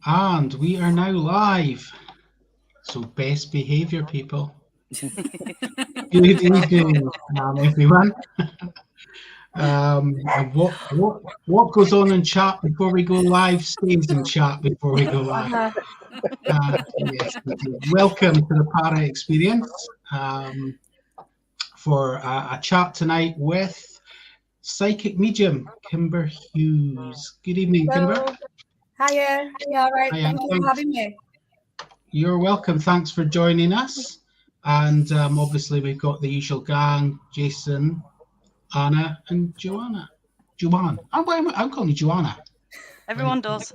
And we are now live. So best behaviour, people. Good evening, everyone. And what goes on in chat before we go live stays in chat before we go live. Yes, welcome to the Para Experience for a chat tonight with psychic medium Kimber Hughes. Good evening, Kimber. Hiya. You all right? Hiya. Thank you for having me. You're welcome. Thanks for joining us. And obviously we've got the usual gang, Jason, Anna and Joanna. Joanne. I'm calling you Joanna. Everyone does.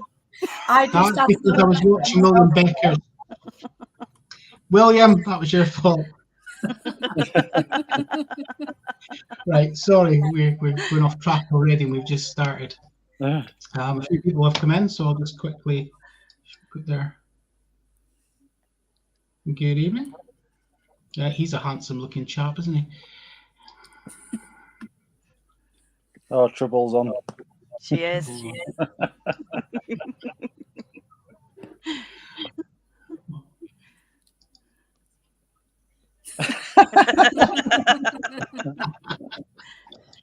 That's because I was watching William Becker's. William, that was your fault. Right, sorry, we're going off track already and we've just started. A few people have come in, so I'll just quickly put their good evening. Yeah, he's a handsome looking chap, isn't he? Oh, trouble's on. She is.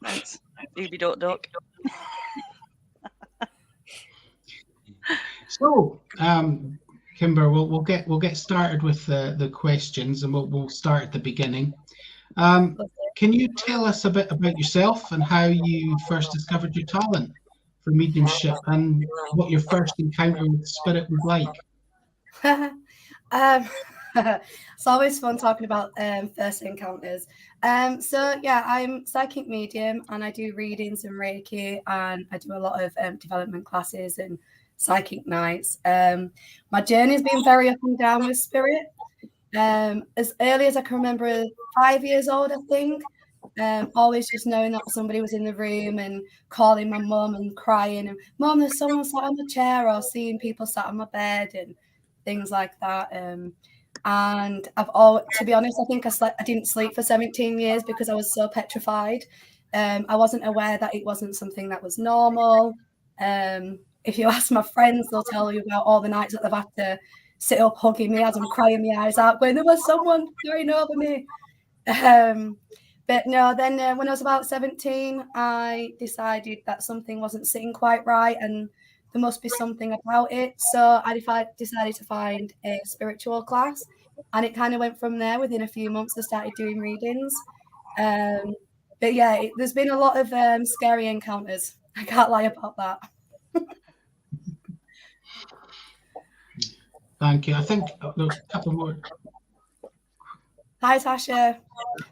Thanks. Doobie duck. So, Kimber, we'll get started with the questions, and we'll start at the beginning. Can you tell us a bit about yourself and how you first discovered your talent for mediumship and what your first encounter with spirit was like? It's always fun talking about first encounters. So yeah, I'm psychic medium and I do readings and Reiki, and I do a lot of development classes and psychic nights. My journey has been very up and down with spirit. As early as I can remember, 5 years old, I think. Always just knowing that somebody was in the room and calling my mum and crying, and "Mum, there's someone sat on the chair," or seeing people sat on my bed and things like that. And to be honest, I think I didn't sleep for 17 years because I was so petrified. I wasn't aware that it wasn't something that was normal. If you ask my friends, they'll tell you about all the nights that they've had to sit up hugging me as I'm crying my eyes out, going, "There was someone going over me." But no, then when I was about 17, I decided that something wasn't sitting quite right and there must be something about it. So I decided to find a spiritual class, and it kind of went from there. Within a few months, I started doing readings. But yeah, there's been a lot of scary encounters. I can't lie about that. Thank you. I think there's a couple more. Hi, Tasha.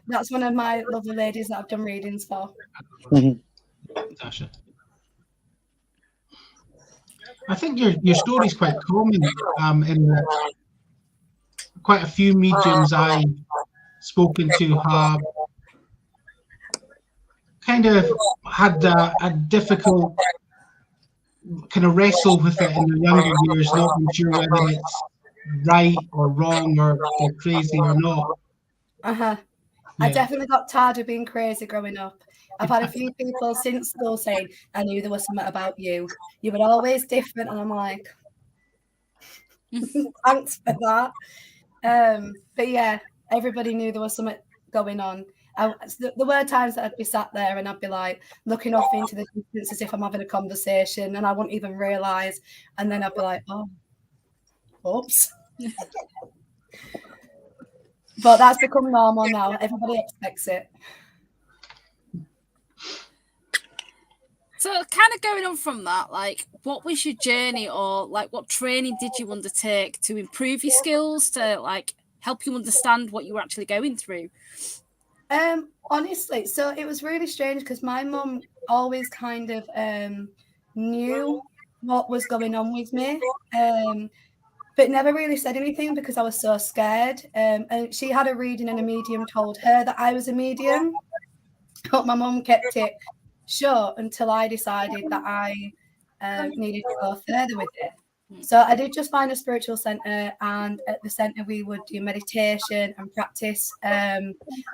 That's one of my lovely ladies that I've done readings for. Tasha. I think your story's quite common in that quite a few mediums I've spoken to have kind of had a difficult kind of wrestle with it in their younger years, not sure whether it's right or wrong or they're crazy or not. Yeah. I definitely got tired of being crazy growing up. I've had a few people since school saying, "I knew there was something about you. You were always different," and I'm like, thanks for that. But yeah, everybody knew there was something going on. There were times that I'd be sat there and I'd be like looking off into the distance as if I'm having a conversation, and I wouldn't even realise. And then I'd be like, "Oh, oops." But that's become normal now. Everybody expects it. So kind of going on from that, like, what was your journey, or like what training did you undertake to improve your skills, to like help you understand what you were actually going through? Honestly, so it was really strange because my mum always kind of knew what was going on with me, but never really said anything because I was so scared. And she had a reading and a medium told her that I was a medium, but my mum kept it short until I decided that I needed to go further with it. So I did just find a spiritual centre, and at the centre we would do meditation and practice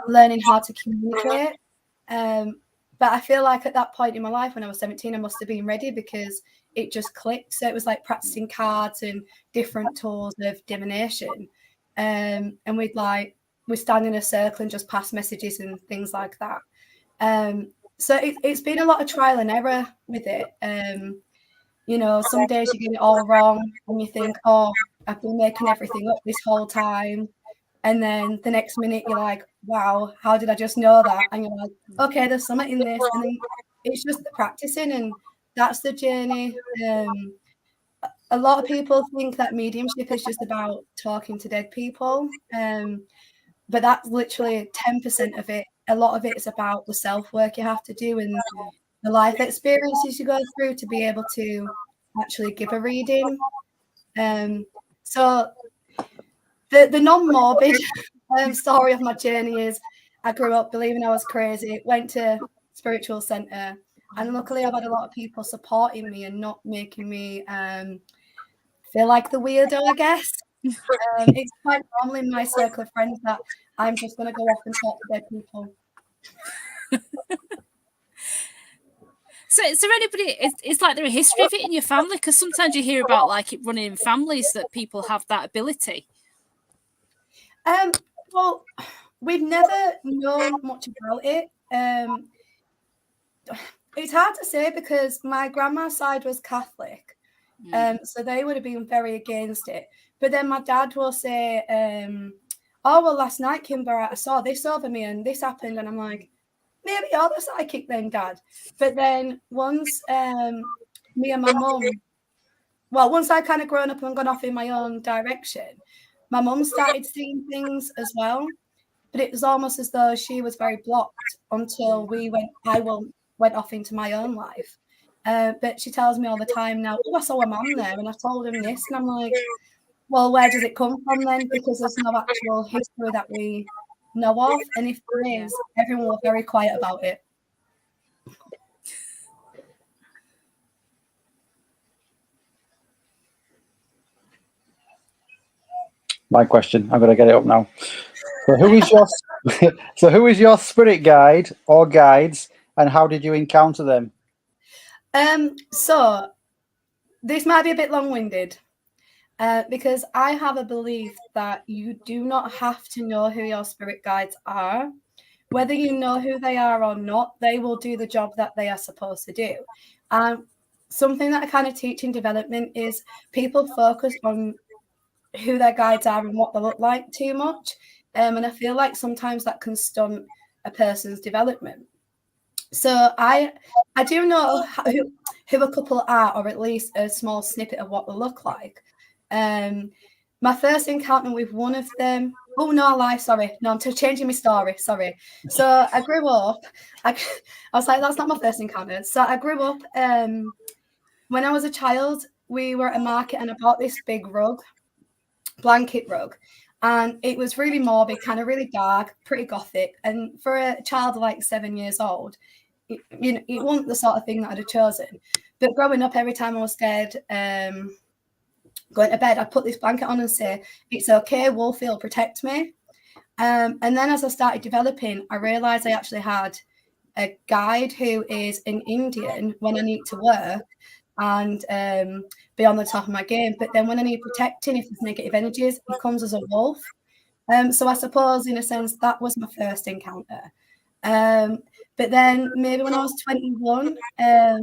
learning how to communicate. But But I feel like at that point in my life, when I was 17, I must have been ready because it just clicked. So it was like practicing cards and different tools of divination. And we'd stand in a circle and just pass messages and things like that. So it's been a lot of trial and error with it. You know, some days you get it all wrong and you think, oh, I've been making everything up this whole time. And then the next minute you're like, wow, how did I just know that? And you're like, okay, there's something in this. And then it's just the practicing, and that's the journey. A lot of people think that mediumship is just about talking to dead people. But that's literally 10% of it. A lot of it is about the self-work you have to do and the life experiences you go through to be able to actually give a reading. So the non-morbid story of my journey is I grew up believing I was crazy, went to spiritual centre, and luckily I've had a lot of people supporting me and not making me feel like the weirdo, I guess. It's quite normal in my circle of friends that I'm just going to go off and talk to dead people. So is there anybody, it's like there a history of it in your family? Because sometimes you hear about like it running in families that people have that ability. Well, we've never known much about it. It's hard to say because my grandma's side was Catholic. So they would have been very against it. But then my dad will say, oh, well, last night, Kimber, I saw this over me and this happened. And I'm like, maybe you're the psychic then, Dad. But then once me and my mum, well, once I kind of grown up and gone off in my own direction, my mum started seeing things as well. But it was almost as though she was very blocked until I went off into my own life. But she tells me all the time now, oh, I saw a man there and I told him this. And I'm like, well, where does it come from then? Because there's no actual history that we know of. And if there is, everyone was very quiet about it. My question. I'm going to get it up now. So who is your spirit guide or guides, and how did you encounter them? So this might be a bit long-winded because I have a belief that you do not have to know who your spirit guides are. Whether you know who they are or not, they will do the job that they are supposed to do. Something that I kind of teach in development is people focus on who their guides are and what they look like too much. And I feel like sometimes that can stunt a person's development. So I do know who a couple are, or at least a small snippet of what they look like. My first encounter with one of them, oh no, I lie, sorry. No, I'm changing my story, sorry. So I grew up, I was like, that's not my first encounter. So I grew up, when I was a child, we were at a market and I bought this big blanket rug. And it was really morbid, kind of really dark, pretty gothic. And for a child like 7 years old, it wasn't the sort of thing that I'd have chosen. But growing up, every time I was scared going to bed, I'd put this blanket on and say, it's okay, Wolfie will protect me. And then as I started developing, I realised I actually had a guide who is an Indian when I need to work and be on the top of my game. But then when I need protecting, if there's negative energies, he comes as a wolf. So I suppose, in a sense, that was my first encounter. But then maybe when I was 21, I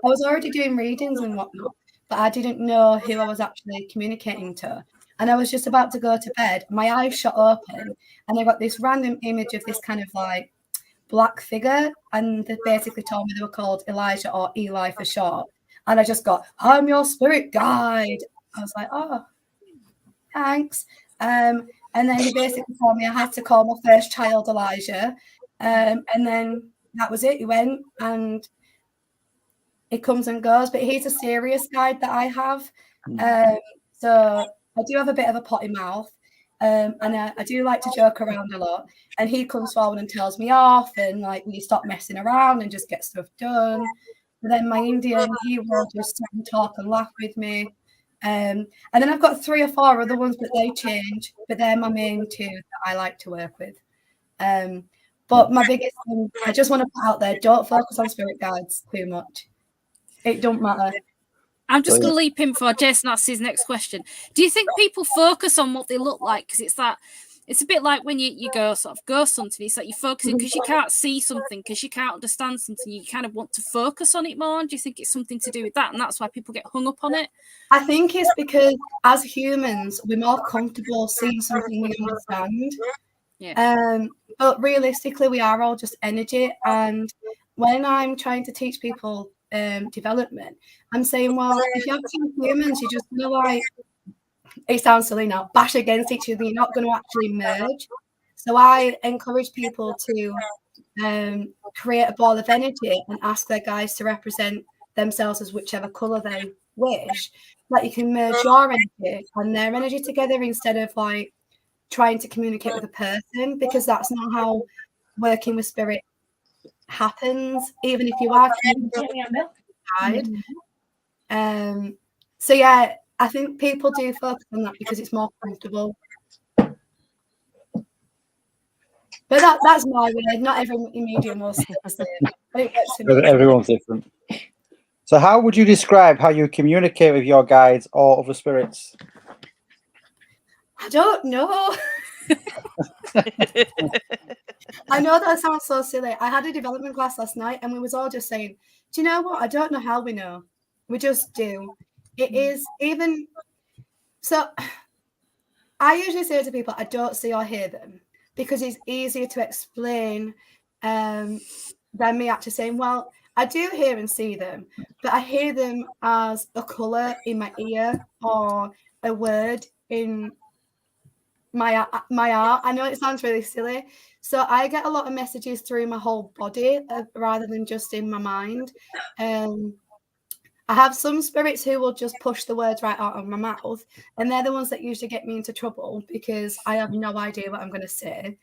was already doing readings and whatnot, but I didn't know who I was actually communicating to. And I was just about to go to bed. My eyes shut open and I got this random image of this kind of like black figure. And they basically told me they were called Elijah or Eli for short. And I just got, I'm your spirit guide. I was like, oh, thanks. And then he basically told me I had to call my first child Elijah. And then that was it. He went and it comes and goes. But he's a serious guide that I have. So I do have a bit of a potty mouth. And I do like to joke around a lot. And he comes forward and tells me off and like, will you stop messing around and just get stuff done? But then my Indian, he will just sit and talk and laugh with me. And then I've got 3 or 4 other ones, but they change. But they're my main 2 that I like to work with. But my biggest thing, I just want to put out there, don't focus on spirit guides too much. It don't matter. I'm just going to leap in for Jason asks his next question. Do you think people focus on what they look like? Because it's a bit like when you go sort of ghost hunting. It's like you're focusing because you can't see something, because you can't understand something. You kind of want to focus on it more. And do you think it's something to do with that? And that's why people get hung up on it? I think it's because as humans, we're more comfortable seeing something we understand. Yeah. But realistically, we are all just energy. And when I'm trying to teach people development, I'm saying, well, if you have two humans, you're just gonna like, it sounds silly now, bash against each other. You're not going to actually merge. So I encourage people to create a ball of energy and ask their guides to represent themselves as whichever color they wish. That you can merge your energy and their energy together instead of like trying to communicate with a person, because that's not how working with spirit happens, even if you are communicating with a guide. So yeah, I think people do focus on that because it's more comfortable. But that's my way. Not every medium will say the same. But it works for me. Everyone's different. So how would you describe how you communicate with your guides or other spirits? I don't know. I know that sounds so silly. I had a development class last night and we was all just saying, do you know what? I don't know how we know. We just do. It is even... So I usually say to people, I don't see or hear them, because it's easier to explain than me actually saying, well, I do hear and see them, but I hear them as a colour in my ear or a word in my art. I know it sounds really silly. So I get a lot of messages through my whole body rather than just in my mind. I have some spirits who will just push the words right out of my mouth, and they're the ones that usually get me into trouble because I have no idea what I'm going to say.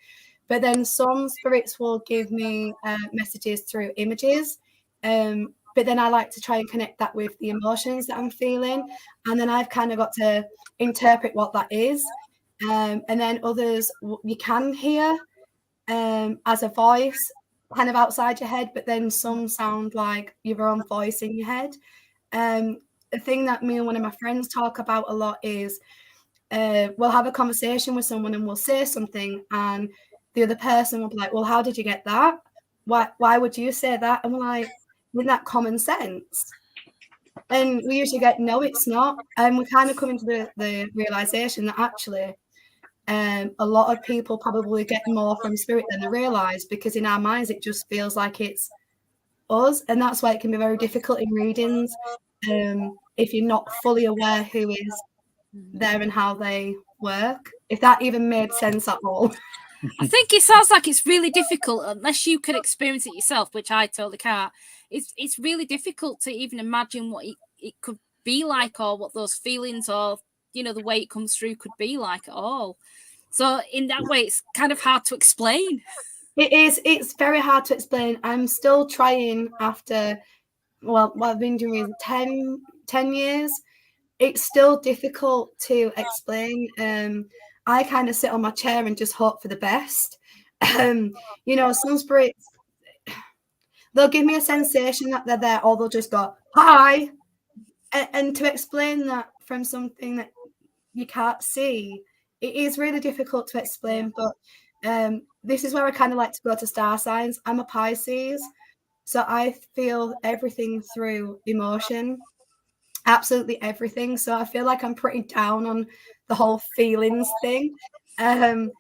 But then some spirits will give me messages through images, but then I like to try and connect that with the emotions that I'm feeling, and then I've kind of got to interpret what that is. And then others you can hear as a voice kind of outside your head, but then some sound like your own voice in your head. The thing that me and one of my friends talk about a lot is we'll have a conversation with someone and we'll say something and the other person will be like, well, how did you get that? Why would you say that? And we're like, isn't that common sense? And we usually get, no, it's not. And we kind of come into the realization that actually a lot of people probably get more from spirit than they realize, because in our minds it just feels like it's us, and that's why it can be very difficult in readings if you're not fully aware who is there and how they work. If that even made sense at all. I think it sounds like it's really difficult unless you can experience it yourself, which I totally can't. It's really difficult to even imagine what it could be like, or what those feelings or the way it comes through could be like at all. So in that way, it's kind of hard to explain. It is. It's very hard to explain. I'm still trying after, well, I've been doing 10 years. It's still difficult to explain. I kind of sit on my chair and just hope for the best. Some spirits, they'll give me a sensation that they're there, or they'll just go, hi. And to explain that from something that you can't see, it is really difficult to explain. But this is where I kind of like to go to star signs. I'm a Pisces, so I feel everything through emotion, absolutely everything. So I feel like I'm pretty down on the whole feelings thing. But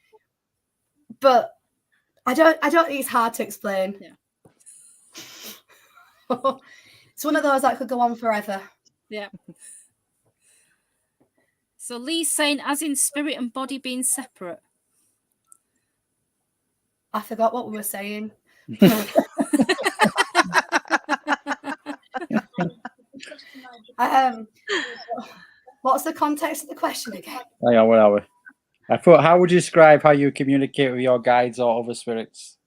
I don't think it's hard to explain. Yeah. It's one of those that could go on forever. Yeah. So Lee's saying, as in spirit and body being separate. I forgot what we were saying. What's the context of the question again? Hang on, where are we? I thought, how would you describe how you communicate with your guides or other spirits?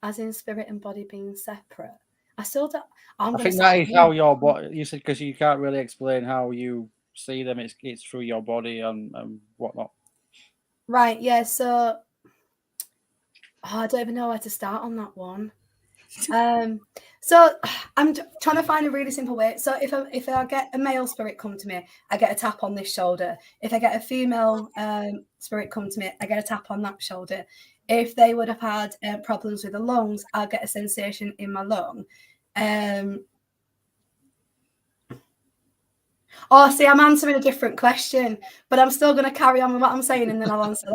As in spirit and body being separate. I still don't. I think that is how your body. You said, because you can't really explain how you see them. It's through your body and whatnot. Right. Yeah. So I don't even know where to start on that one. So I'm trying to find a really simple way. So if I get a male spirit come to me, I get a tap on this shoulder. If I get a female spirit come to me, I get a tap on that shoulder. If they would have had problems with the lungs, I'll get a sensation in my lung. Oh, see, I'm answering a different question, but I'm still going to carry on with what I'm saying, and then I'll answer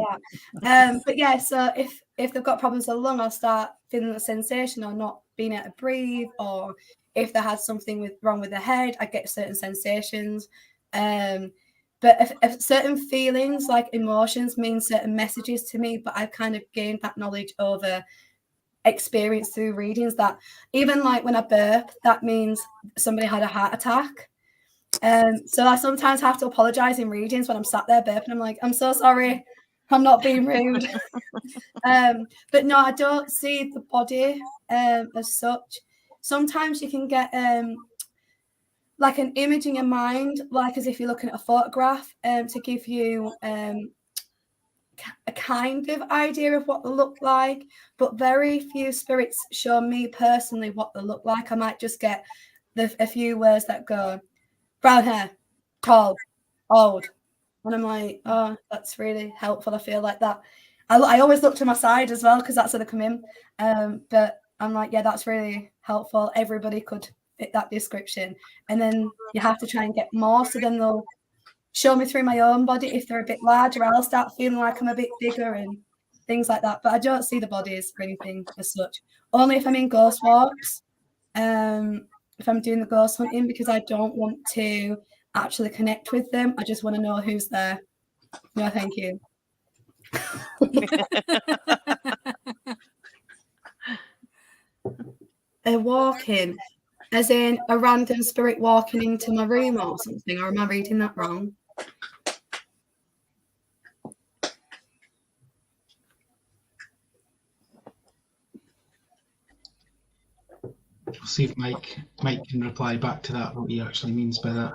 that. But yeah, so if they've got problems with the lung, I'll start feeling the sensation or not being able to breathe, or if they had something wrong with their head, I get certain sensations. But if certain feelings, like emotions, mean certain messages to me, but I've kind of gained that knowledge over experience through readings, that even like when I burp, that means somebody had a heart attack. So I sometimes have to apologize in readings when I'm sat there burping. I'm like, I'm so sorry, I'm not being rude. But no, I don't see the body as such. Sometimes you can get like an image in your mind, like as if you're looking at a photograph, to give you a kind of idea of what they look like. But very few spirits show me personally what they look like. I might just get a few words that go, brown hair, tall, old. And I'm like, oh, that's really helpful. I feel like that. I always look to my side as well, because that's where they come in. But I'm like, yeah, that's really helpful. Everybody could fit that description. And then you have to try and get more. So then they'll show me through my own body. If they're a bit larger, I'll start feeling like I'm a bit bigger and things like that. But I don't see the bodies or anything as such. Only if I'm in ghost walks. If I'm doing the ghost hunting, because I don't want to actually connect with them. I just want to know who's there. No, thank you. A walk-in, as in a random spirit walking into my room or something, or am I reading that wrong? We'll see if Mike can reply back to that, what he actually means by that.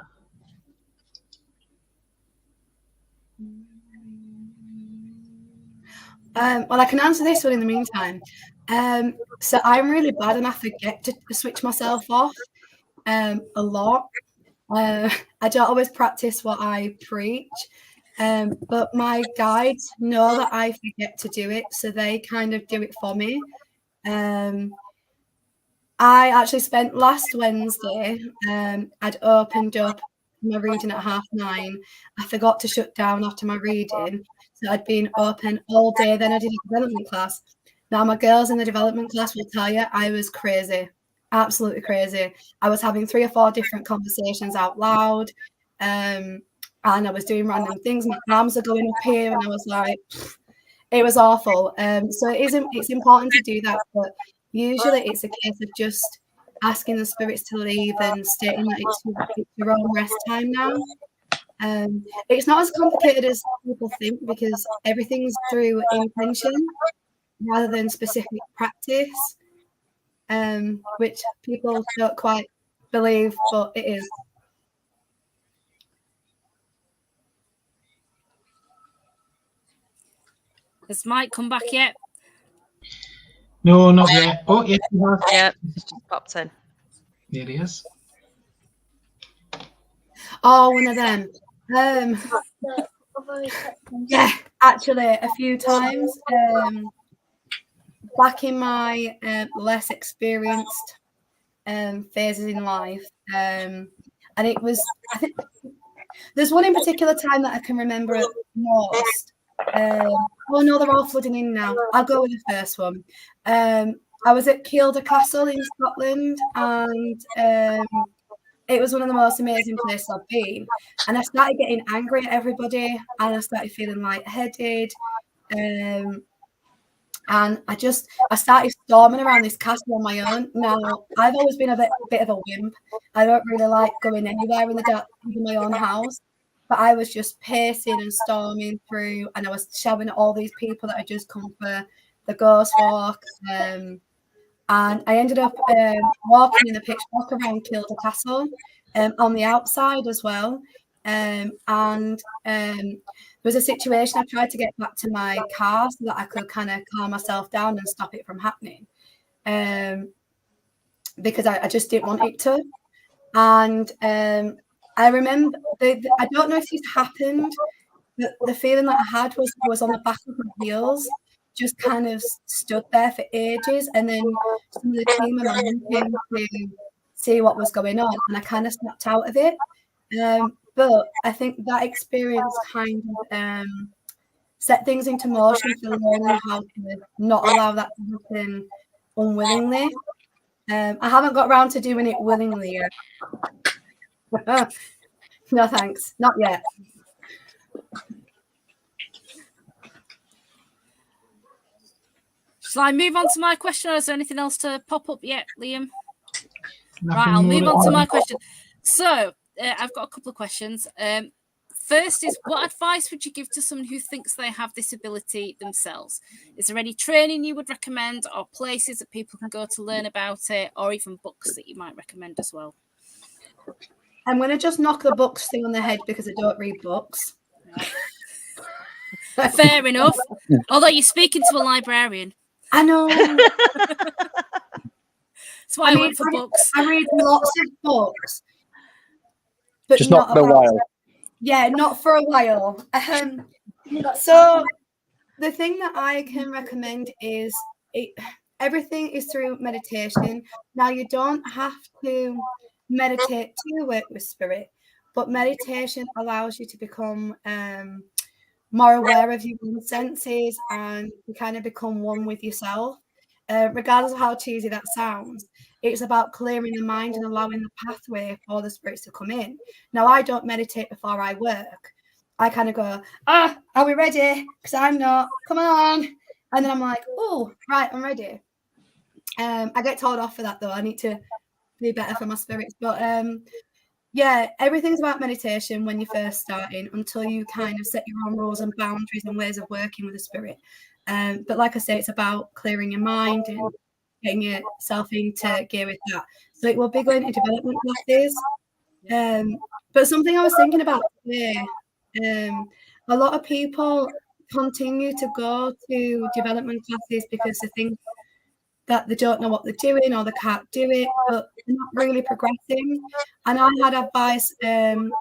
Well, I can answer this one in the meantime. So I'm really bad and I forget to switch myself off a lot. I don't always practice what I preach, but my guides know that I forget to do it, so they kind of do it for me. I actually spent last Wednesday, I'd opened up my reading at 9:30. I forgot to shut down after my reading, so I'd been open all day. Then I did a development class. Now, my girls in the development class will tell you I was crazy, absolutely crazy. I was having 3 or 4 different conversations out loud, and I was doing random things. My arms are going up here, and I was like, it was awful. So it's important to do that, but usually it's a case of just asking the spirits to leave and stating that it's your own rest time now. It's not as complicated as people think, because everything's through intention rather than specific practice, which people don't quite believe, but it is. Has Mike come back yet? No, not yet. Oh, yes, he has. Yeah, it's just popped in. There he is. Oh, one of them. Yeah, actually, a few times. Back in my less experienced phases in life, and it was, I think, there's one in particular time that I can remember most. Oh no, they're all flooding in now. I'll go with the first one. I was at Kimber Castle in Scotland, and it was one of the most amazing places I've been. And I started getting angry at everybody, and I started feeling lightheaded. And I started storming around this castle on my own. Now, I've always been a bit of a wimp. I don't really like going anywhere in the dark, in my own house. But I was just pacing and storming through, and I was shouting at all these people that had just come for the ghost walk. And I ended up walking in the pitch black around Kimber Castle, on the outside as well. and there was a situation I tried to get back to my car so that I could kind of calm myself down and stop it from happening, because I just didn't want it to. And I remember, I don't know if this happened, but the feeling that I had was on the back of my heels, just kind of stood there for ages. And then some of the team and my mum came to see what was going on, and I kind of snapped out of it. But I think that experience kind of set things into motion for learning how to not allow that to happen unwillingly. I haven't got around to doing it willingly yet. No thanks, not yet. Shall I move on to my question, or is there anything else to pop up yet, Liam? Nothing Right, I'll more move on to than- my question. So I've got a couple of questions. First is, what advice would you give to someone who thinks they have this ability themselves? Is there any training you would recommend, or places that people can go to learn about it, or even books that you might recommend as well? I'm going to just knock the books thing on the head because I don't read books. Fair enough. Although you're speaking to a librarian. I know. That's why I went for books. I read lots of books, but Just not for a about, while. Yeah, not for a while. So the thing that I can recommend is everything is through meditation. Now, you don't have to meditate to work with spirit, but meditation allows you to become more aware of your own senses and you kind of become one with yourself. Regardless of how cheesy that sounds, it's about clearing the mind and allowing the pathway for the spirits to come in. Now, I don't meditate before I work. I kind of go, are we ready? Because I'm not. Come on. And then I'm like, oh, right, I'm ready. I get told off for that, though. I need to be better for my spirits. But yeah, everything's about meditation when you're first starting until you kind of set your own rules and boundaries and ways of working with the spirit. But like I say, it's about clearing your mind and getting yourself into gear with that. So it will be going to development classes. But something I was thinking about today, a lot of people continue to go to development classes because they think that they don't know what they're doing or they can't do it, but they're not really progressing. And I had advice when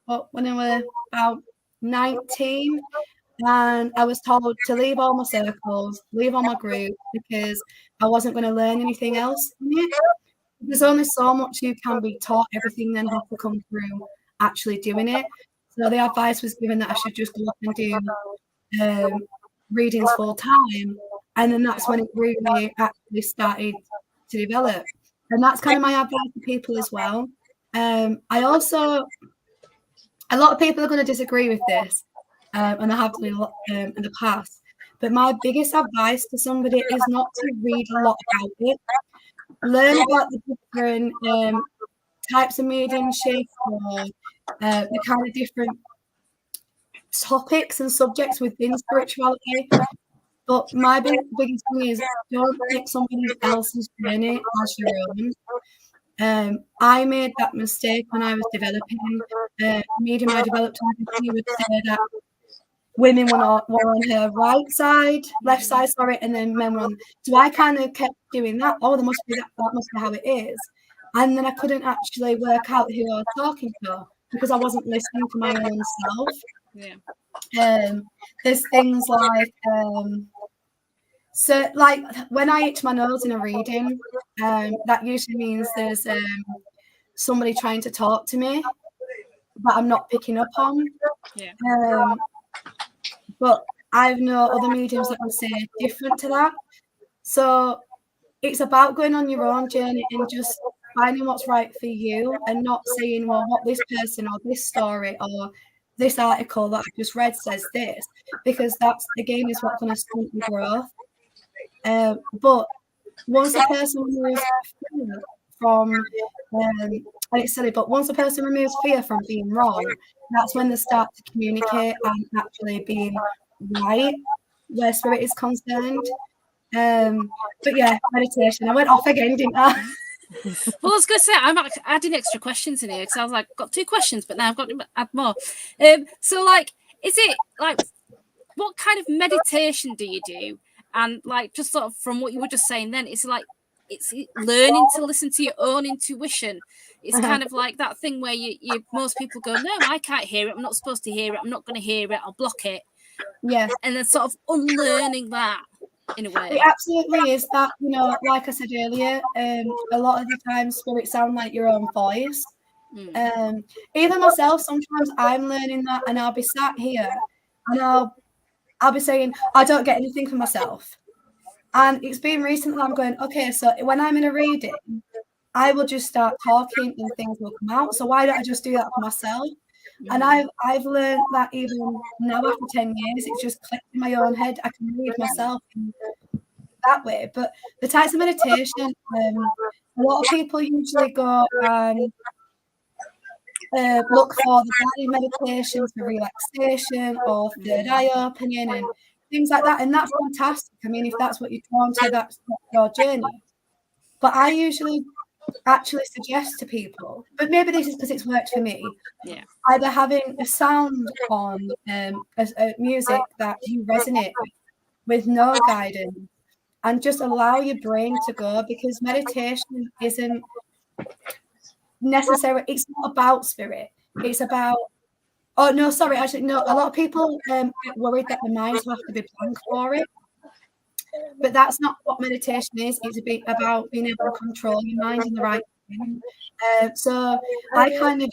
I was about 19, and I was told to leave all my circles, leave all my group, because I wasn't going to learn anything else from it. There's only so much you can be taught. Everything then has to come through actually doing it. So the advice was given that I should just go up and do readings full time. And then that's when it really actually started to develop. And that's kind of my advice to people as well. A lot of people are going to disagree with this, and I have done a lot in the past. But my biggest advice to somebody is not to read a lot about it. Learn about the different types of mediumship or the kind of different topics and subjects within spirituality. But my biggest thing is don't take somebody else's journey as your own. I made that mistake when I was developing. The medium I developed on would say that women were on her left side, and then men were on. So I kind of kept doing that. Oh, that must be how it is. And then I couldn't actually work out who I was talking to because I wasn't listening to my own self. Yeah. There's things like so like when I itch my nose in a reading, that usually means there's somebody trying to talk to me that I'm not picking up on. Yeah. But I've known other mediums that would say different to that. So it's about going on your own journey and just finding what's right for you and not saying, well, what this person or this story or this article that I just read says this, because that's, again, is what's going to stunt your growth. But once a person removes fear from, and it's silly, but once a person removes fear from being wrong, that's when they start to communicate and actually being right where spirit is concerned. But yeah, meditation. I went off again, didn't I? Well, I was going to say, I'm adding extra questions in here because I was like, got 2 questions, but now I've got to add more. So, like, is it like, what kind of meditation do you do? And like, just sort of from what you were just saying, then it's like, it's learning to listen to your own intuition. It's kind of like that thing where you most people go, no, I can't hear it. I'm not supposed to hear it. I'm not going to hear it. I'll block it. Yeah. And then sort of unlearning that in a way. It absolutely is that, you know, like I said earlier, a lot of the time spirits sound like your own voice. Even myself, sometimes I'm learning that, and I'll be sat here and I'll be saying, I don't get anything for myself. And it's been recently I'm going, okay, so when I'm in a reading, I will just start talking and things will come out. So why don't I just do that for myself? And I've learned that even now after 10 years, it's just clicked in my own head. I can read myself in that way. But the types of meditation, a lot of people usually go and look for the guided meditations for relaxation or third eye opening and things like that. And that's fantastic. I mean, if that's what you're drawn to, that's your journey. But I usually actually suggest to people, but maybe this is because it's worked for me, either having a sound on a music that you resonate with no guidance, and just allow your brain to go, because meditation isn't necessary. It's not about spirit. It's about, oh no, sorry, actually no, a lot of people get worried that the minds have to be blank for it, but that's not what meditation is. It's a bit about being able to control your mind in the right way. So I kind of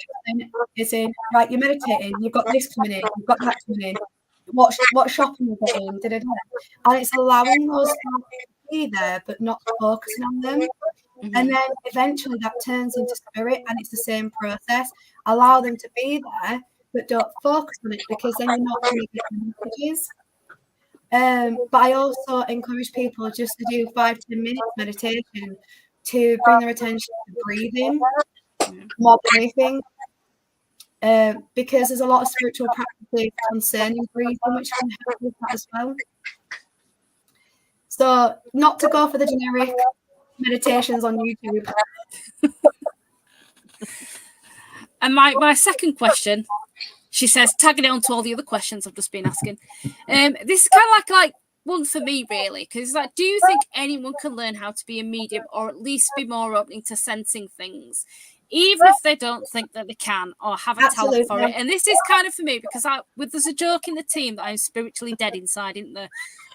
is in, right, you're meditating, you've got this coming in, you've got that coming in, what shopping you're getting, and it's allowing those things to be there but not focusing on them. And then eventually that turns into spirit, and it's the same process. Allow them to be there, but don't focus on it, because then you're not going to get the messages. But I also encourage people just to do 5-10 minutes meditation to bring their attention to breathing, more breathing, because there's a lot of spiritual practices concerning breathing, which can help with that as well. So not to go for the generic meditations on YouTube. And my second question, she says, tagging it onto all the other questions I've just been asking. This is kind of like one for me, really, because like, do you think anyone can learn how to be a medium, or at least be more open to sensing things, even if they don't think that they can or have a talent for it? And this is kind of for me, because there's a joke in the team that I'm spiritually dead inside, isn't there?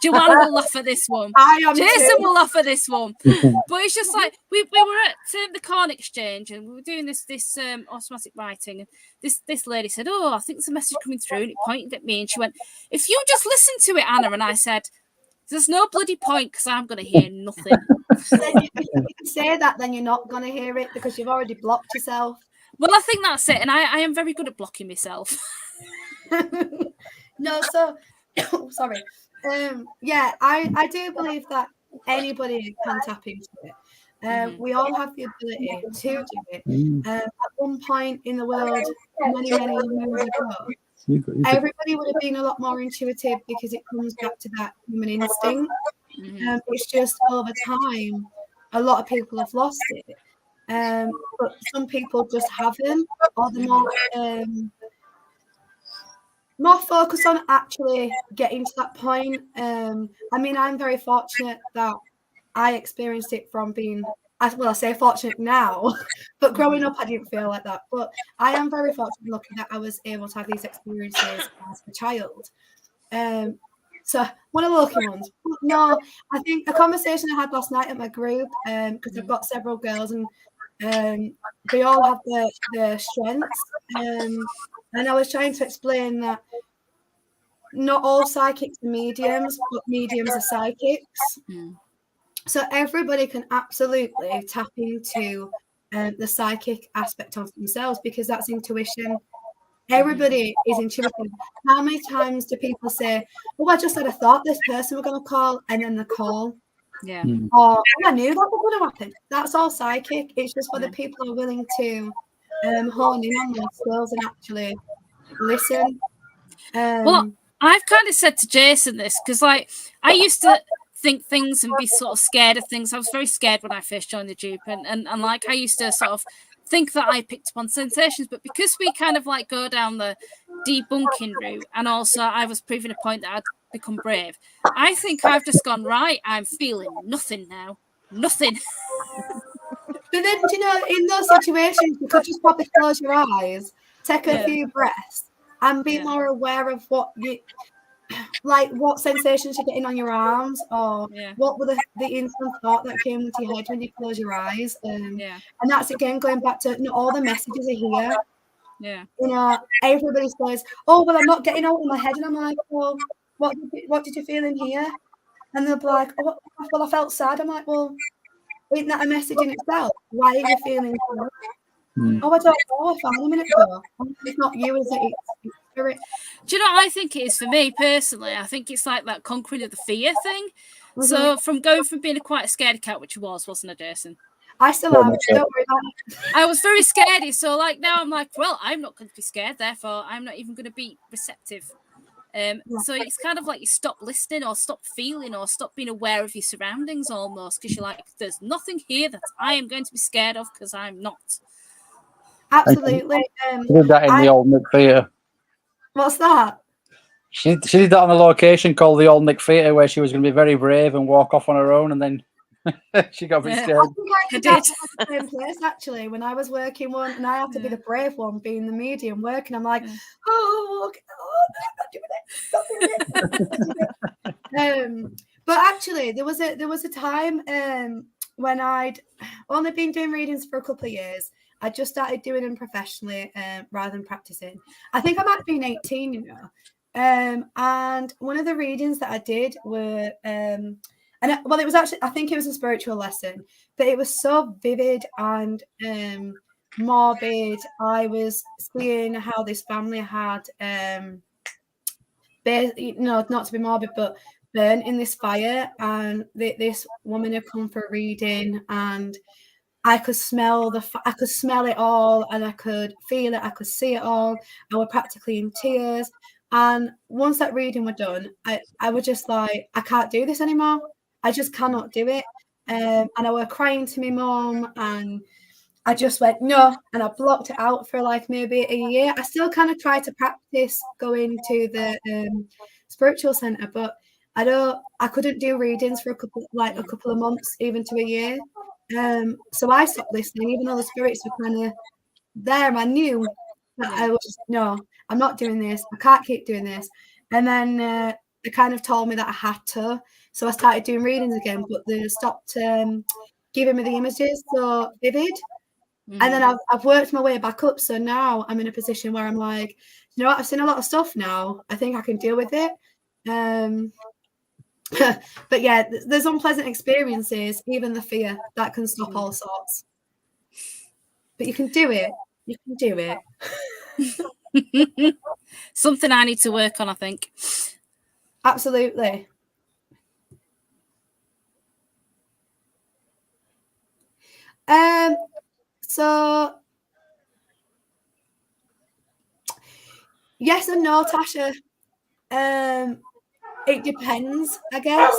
Joanne will laugh at this one. Jason will laugh at this one. But it's just like, we were at the Corn Exchange, and we were doing this automatic writing, and this lady said, oh, I think there's a message coming through, and it pointed at me, and she went, if you just listen to it, Anna. And I said, there's no bloody point, because I'm going to hear nothing. If you say that, then you're not going to hear it, because you've already blocked yourself. Well, I think that's it, and I am very good at blocking myself. No, so sorry. Yeah, I do believe that anybody can tap into it. We all have the ability to do it. At one point in the world, many years ago, everybody would have been a lot more intuitive, because it comes back to that human instinct. It's just over time, a lot of people have lost it. But some people just haven't, or they're more focused on actually getting to that point. I mean, I'm very fortunate that I experienced it from being, well, I say fortunate now, but growing up I didn't feel like that. But I am very fortunate and lucky that I was able to have these experiences as a child. So one of the lucky ones. No, I think a conversation I had last night at my group, because I've got several girls, and they all have their strengths. And I was trying to explain that not all psychics are mediums, but mediums are psychics. So everybody can absolutely tap into the psychic aspect of themselves, because that's intuition. Everybody is intuitive. How many times do people say, oh, I just had a thought this person we're going to call, and then they call? Yeah. Or, oh, I knew that was going to happen. That's all psychic. It's just whether people are willing to hone in on those skills and actually listen. Well, I've kind of said to Jason this, because like I used to think things and be sort of scared of things. I was very scared when I first joined the dupe, and like I used to sort of think that I picked up on sensations, but because we kind of like go down the debunking route, and also I was proving a point that I'd become brave, I think I've just gone, right, I'm feeling nothing now. Nothing. But then, do you know, in those situations, you could just probably close your eyes, take a few breaths, and be more aware of what you, like, what sensations you're getting on your arms, or what were the instant thought that came into your head when you close your eyes. And that's, again, going back to, all the messages are here. Yeah. You know, everybody says, oh, well, I'm not getting out of my head. And I'm like, well, what did you feel in here? And they'll be like, oh, well, I felt sad. I'm like, well, isn't that a message in itself? Why are you feeling sad? Oh, I don't know. I found a minute ago. It's not you, is it? It's spirit. Do you know what I think it is for me personally? I think it's like that conquering of the fear thing. Mm-hmm. So from going from being quite a scaredy cat, which I wasn't I, Jason? I still am. Don't worry about it. I was very scaredy. So like now I'm like, well, I'm not going to be scared. Therefore, I'm not even going to be receptive. So it's kind of like you stop listening or stop feeling or stop being aware of your surroundings almost, because you're like, there's nothing here that I am going to be scared of, because I'm not. Absolutely. She did that in the Old Nick Theatre. What's that? She did that on a location called the Old Nick Theatre, where she was going to be very brave and walk off on her own, and then she got very scared. I think I did that at the same place, actually, when I was working one, and I had to be the brave one, being the medium working. I'm like, oh, no, I'm not doing it. But actually, there was a time when I'd only been doing readings for a couple of years. I just started doing them professionally rather than practicing. I think I might have been 18, you know. And one of the readings that I did were, it was actually, I think it was a spiritual lesson, but it was so vivid and morbid. I was seeing how this family had, not to be morbid, but burnt in this fire, and this woman had come for a reading, and I could smell it all, and I could feel it, I could see it all. I was practically in tears. And once that reading was done, I was just like, I can't do this anymore. I just cannot do it. And I was crying to my mum, and I just went, no, and I blocked it out for like maybe a year. I still kind of tried to practice going to the spiritual center, but I couldn't do readings for a couple of months, even to a year. So I stopped listening, even though the spirits were kind of there. I knew that I was, no, I'm not doing this. I can't keep doing this. And then they kind of told me that I had to. So I started doing readings again, but they stopped giving me the images so vivid. And then I've worked my way back up. So now I'm in a position where I'm like, you know what, I've seen a lot of stuff now. I think I can deal with it. But yeah, there's unpleasant experiences, even the fear that can stop all sorts. But you can do it. You can do it. Something I need to work on, I think. Absolutely. So yes and no, Tasha. It depends, I guess.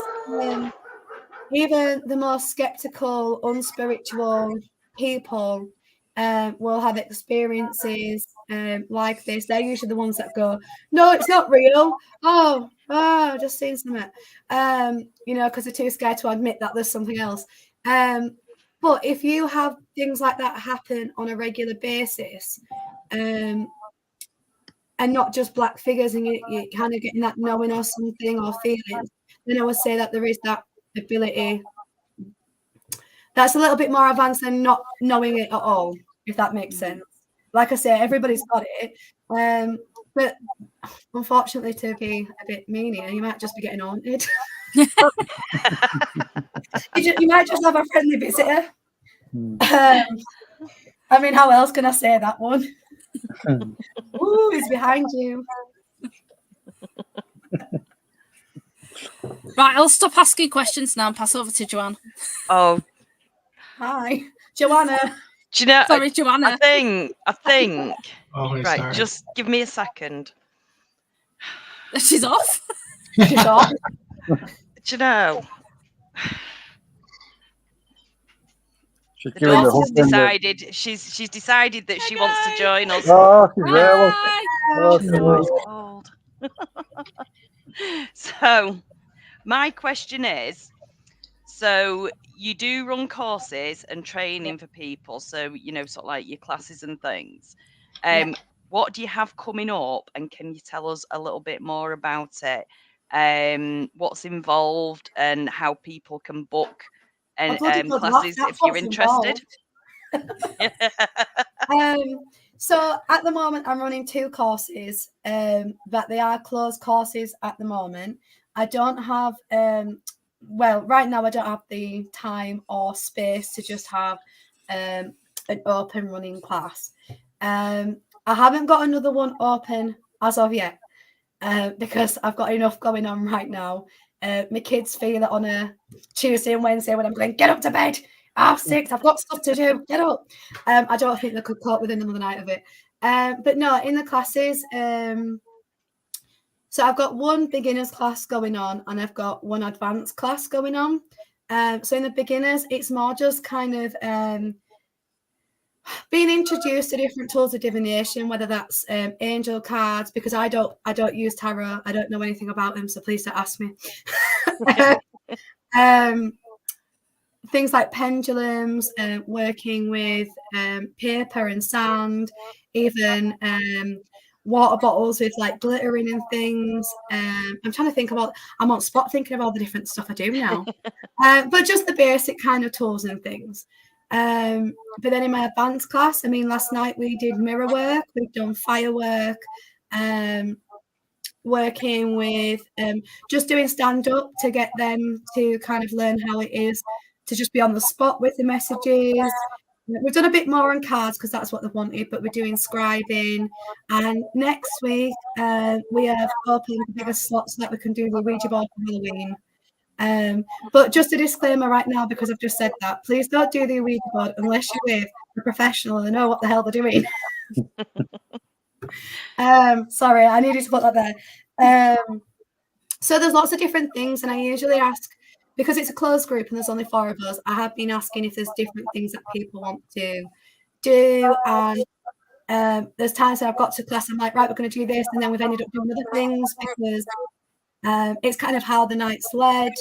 Even the most skeptical, unspiritual people will have experiences like this. They're usually the ones that go, no, it's not real. Oh, I've just seen something. Because they're too scared to admit that there's something else. But if you have things like that happen on a regular basis, and not just black figures, and you kind of getting that knowing or something or feelings, then I would say that there is that ability that's a little bit more advanced than not knowing it at all, if that makes sense. Like I say, everybody's got it. But unfortunately, to be a bit meaner, you might just be getting haunted. you might just have a friendly visitor. I mean, how else can I say that one? Ooh, he's behind you. Right, I'll stop asking questions now and pass over to Joanne. Oh. Hi, Joanna. Do you know? Sorry, Joanna. I think. Oh, right, sorry. just give me a second. She's off. She's off. Do you know? She's The giving the daughter's husband. decided she's decided that she wants to join us. Oh, she's there. Look. Bye. Oh, She's she's always there. cold. So, my question is, so you do run courses and training for people, so sort of like your classes and things. What do you have coming up, and can you tell us a little bit more about it? What's involved and how people can book and classes if you're interested? So at the moment, I'm running 2 courses, but they are closed courses at the moment. I don't have, well, right now I don't have the time or space to just have an open running class. I haven't got another one open as of yet, because I've got enough going on right now. My kids feel it on a Tuesday and Wednesday when I'm going, get up to bed. 6:30, I've got stuff to do. Get up. I don't think they could cope with another night of it. But no, in the classes, so I've got one beginners class going on and I've got one advanced class going on. So in the beginners, it's more just kind of being introduced to different tools of divination, whether that's angel cards, because I don't use tarot. I don't know anything about them, so please don't ask me. Things like pendulums, working with paper and sand, even water bottles with like glittering and things. I'm trying to think about, I'm on spot thinking of all the different stuff I do now. But just the basic kind of tools and things. But then in my advanced class, I mean, last night we did mirror work, we've done firework, working with just doing stand-up to get them to kind of learn how it is to just be on the spot with the messages. We've done a bit more on cards because that's what they wanted, but we're doing scribing. And next week, we have opened the bigger slot so that we can do the Ouija board for Halloween. But just a disclaimer right now, because I've just said that, please don't do the Ouija board unless you're with a professional and know what the hell they're doing. Sorry, I needed to put that there. So there's lots of different things, and I usually ask, because it's a closed group and there's only 4 of us, I have been asking if there's different things that people want to do. And there's times that I've got to class, I'm like, right, we're going to do this, and then we've ended up doing other things because it's kind of how the night's led.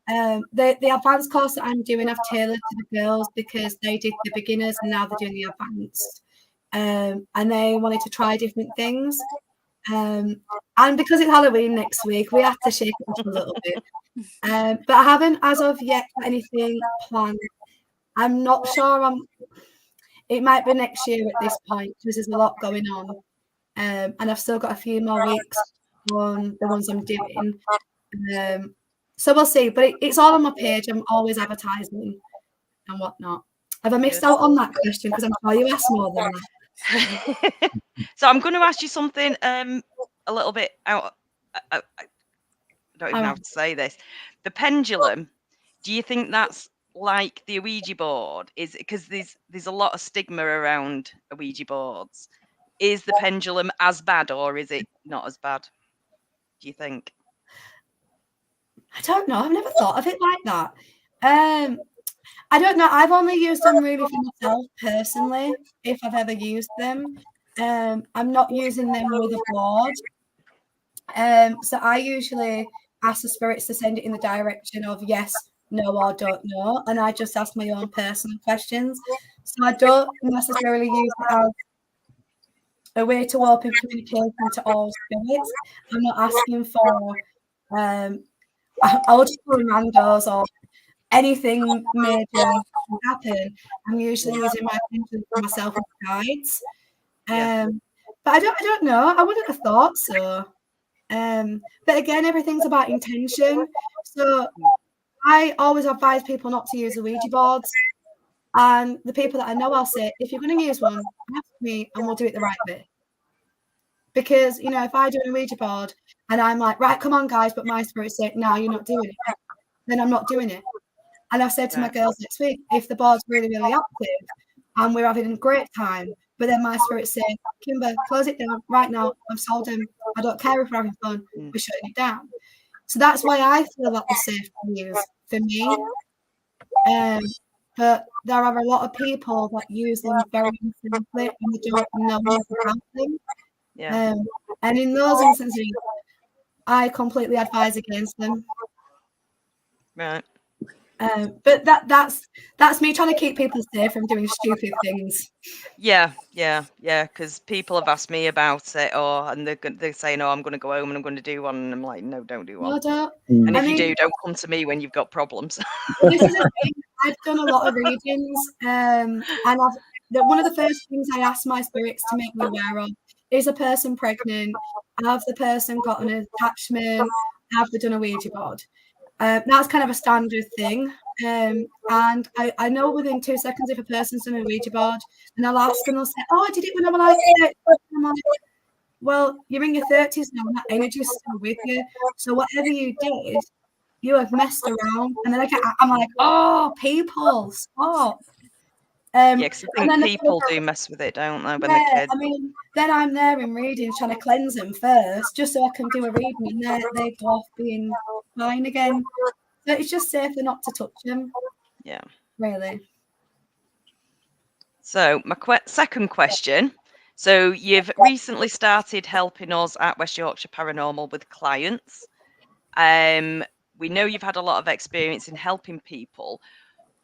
The advanced course that I'm doing, I've tailored to the girls because they did the beginners and now they're doing the advanced. And they wanted to try different things. And because it's Halloween next week, we have to shake it up a little bit. But I haven't, as of yet, got anything planned. I'm not sure. It might be next year at this point because there's a lot going on. And I've still got a few more weeks on the ones I'm doing. So we'll see. But it's all on my page. I'm always advertising and whatnot. Have I missed out on that question? Because I'm sure you asked more than that. So I'm going to ask you something a little bit out. I don't even know how to say this. The pendulum. Do you think that's like the Ouija board? Is because there's a lot of stigma around Ouija boards. Is the pendulum as bad, or is it not as bad? Do you think? I don't know. I've never thought of it like that. I don't know. I've only used them really for myself personally, if I've ever used them. I'm not using them with a board. So I usually ask the spirits to send it in the direction of yes, no, or don't know. And I just ask my own personal questions. So I don't necessarily use it as a way to open communication to all spirits. I'm not asking for I'll just do randos or anything major happen. I'm usually using my attention for myself as guides. But I don't know. I wouldn't have thought so. But again, everything's about intention. So I always advise people not to use the Ouija boards. And the people that I know, I'll say, if you're going to use one, ask me and we'll do it the right way. Because, if I do a Ouija board and I'm like, right, come on, guys, but my spirit say, no, you're not doing it, then I'm not doing it. And I've said to my girls next week, if the board's really, really active and we're having a great time, but then my spirit say, Kimber, close it down right now. I've sold them. I don't care if we're having fun. We're shutting it down. So that's why I feel that the safe to use for me. But there are a lot of people that use them very simply and they don't know enough about them. Yeah. And in those instances, I completely advise against them. Right. But that's me trying to keep people safe from doing stupid things. Yeah. Because people have asked me about it, and they're saying, "Oh, I'm going to go home and I'm going to do one," and I'm like, "No, don't do one." No, don't. And if I you mean, do, don't come to me when you've got problems. this is the thing. I've done a lot of readings, and one of the first things I ask my spirits to make me aware of is a person pregnant? Have the person got an attachment? Have they done a Ouija board? That's kind of a standard thing. And I know within 2 seconds if a person's done a Ouija board, and I'll ask and they'll say, "Oh, I did it when I was like 30." I'm like, well, you're in your 30s now, and that energy's still with you. So whatever you did, you have messed around. And then I'm like, oh, people, stop. Yeah, because I think people do mess with it, don't they, when they're kids? I mean, then I'm there in readings trying to cleanse them first, just so I can do a reading, and they go off being fine again. So it's just safer not to touch them. Yeah. Really. So my second question. So you've recently started helping us at West Yorkshire Paranormal with clients. We know you've had a lot of experience in helping people.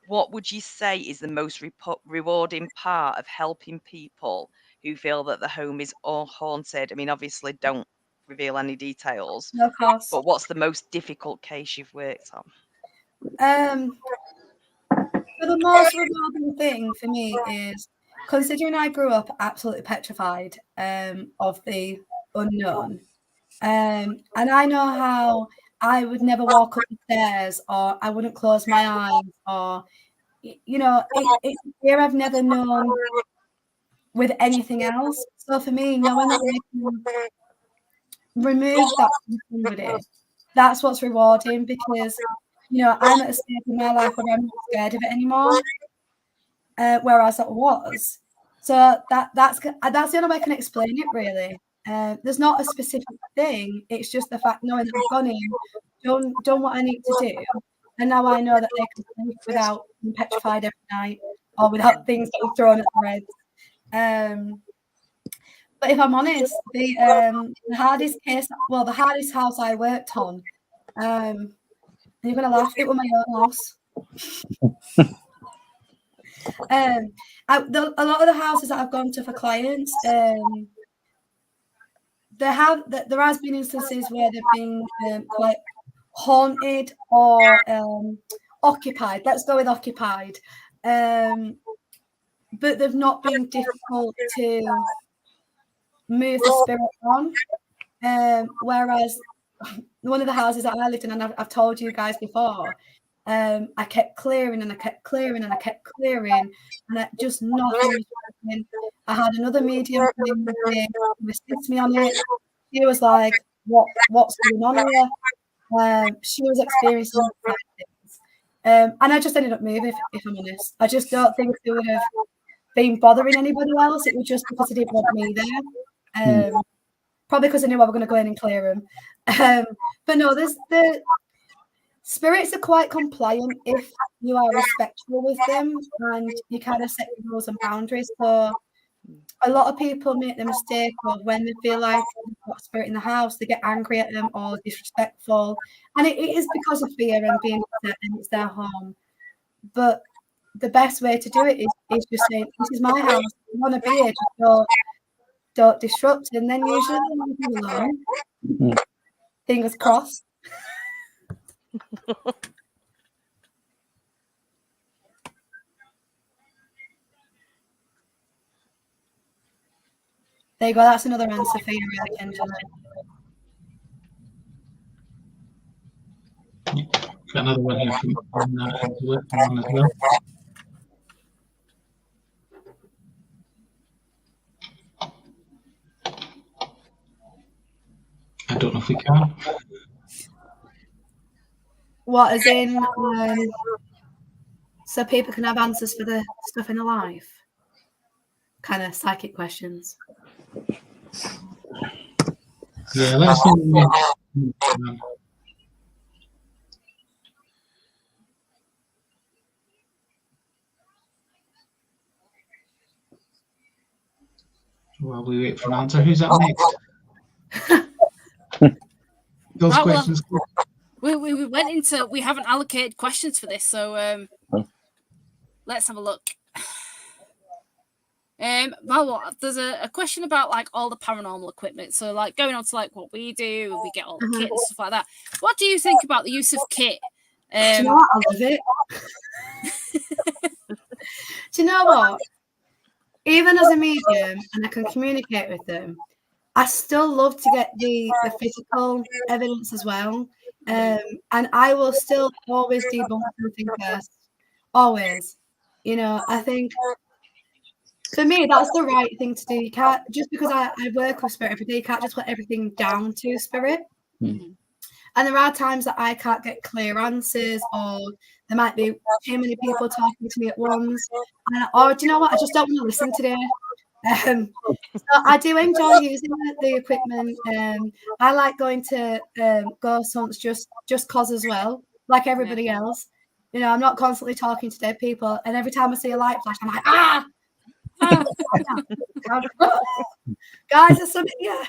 What would you say is the most rewarding part of helping people who feel that the home is all haunted? I mean, obviously, don't reveal any details. No, of course. But what's the most difficult case you've worked on? So the most rewarding thing for me is, considering I grew up absolutely petrified of the unknown, and I know how I would never walk up the stairs, or I wouldn't close my eyes, or it's a fear I've never known with anything else. So for me, knowing that I can remove that from somebody, that's what's rewarding, because I'm at a stage in my life where I'm not scared of it anymore, whereas I was. So that's the only way I can explain it, really. There's not a specific thing. It's just the fact knowing that I've gone in, done what I need to do, and now I know that they can sleep without being petrified every night or without things getting thrown at their heads. But if I'm honest, the hardest house I worked on, and you're gonna laugh, it was my own house. A lot of the houses that I've gone to for clients, there has been instances where they've been quite haunted or occupied. Let's go with occupied, but they've not been difficult to move the spirit on. Whereas one of the houses that I lived in, and I've told you guys before, I kept clearing and I kept clearing and I kept clearing, and just nothing was happening. I had another medium who assisted me on it. She was like, what's going on here? She was experiencing things. And I just ended up moving, if I'm honest. I just don't think it would have been bothering anybody else. It was just because they didn't want me there. Probably because I knew I was going to go in and clear them. But no, the spirits are quite compliant if you are respectful with them and you kind of set your rules and boundaries. So a lot of people make the mistake of, when they feel like they've got a spirit in the house, they get angry at them or disrespectful. And it is because of fear and being upset, and it's their home. But the best way to do it is just saying, this is my house. You want to be here, just don't disrupt. And then usually they leave you alone. Fingers crossed. There you go. That's another answer for you, Angela. Got another one here from as well. I don't know if we can. What, as in, so people can have answers for the stuff in their life? Kind of psychic questions. Yeah, let's see. While we wait for an answer, who's up next? Those Right, well, questions. we went into, we haven't allocated questions for this, so let's have a look. Well, there's a question about like all the paranormal equipment. So like going on to like what we do, we get all the kit and stuff like that. What do you think about the use of kit? Do you know what? I love it. Do you know what? Even as a medium, and I can communicate with them, I still love to get the physical evidence as well. And I will still always debunk something first. Always. You know, I think for me, that's the right thing to do. You can't, just because I work with spirit every day, you can't just put everything down to spirit. Mm-hmm. And there are times that I can't get clear answers, or there might be too many people talking to me at once. Or do you know what? I just don't want to listen today. So I do enjoy using the equipment. I like going to ghost hunts just cause as well, like everybody else. You know, I'm not constantly talking to dead people, and every time I see a light flash, I'm like, ah! Guys, there's something. Yeah,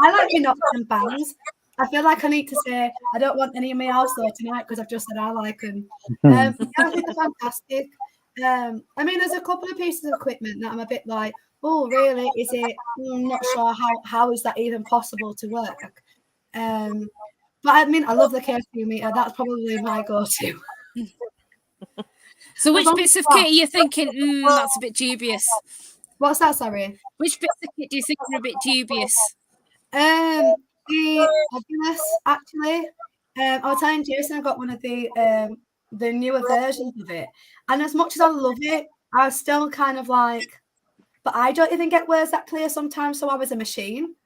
I like your knocks and bangs. I feel like I need to say I don't want any of my house though tonight because I've just said I like them. Yeah, I think they're fantastic. I mean, there's a couple of pieces of equipment that I'm a bit like, oh, really? Is it? I'm not sure how is that even possible to work. But I mean, I love the KFU meter. That's probably my go-to. So which bits of kit are you thinking, that's a bit dubious? What's that, sorry? Which bits of kit do you think are a bit dubious? The obvious, actually. I was telling Jason I got one of the newer versions of it. And as much as I love it, I was still kind of like, but I don't even get words that clear sometimes, so I was a machine.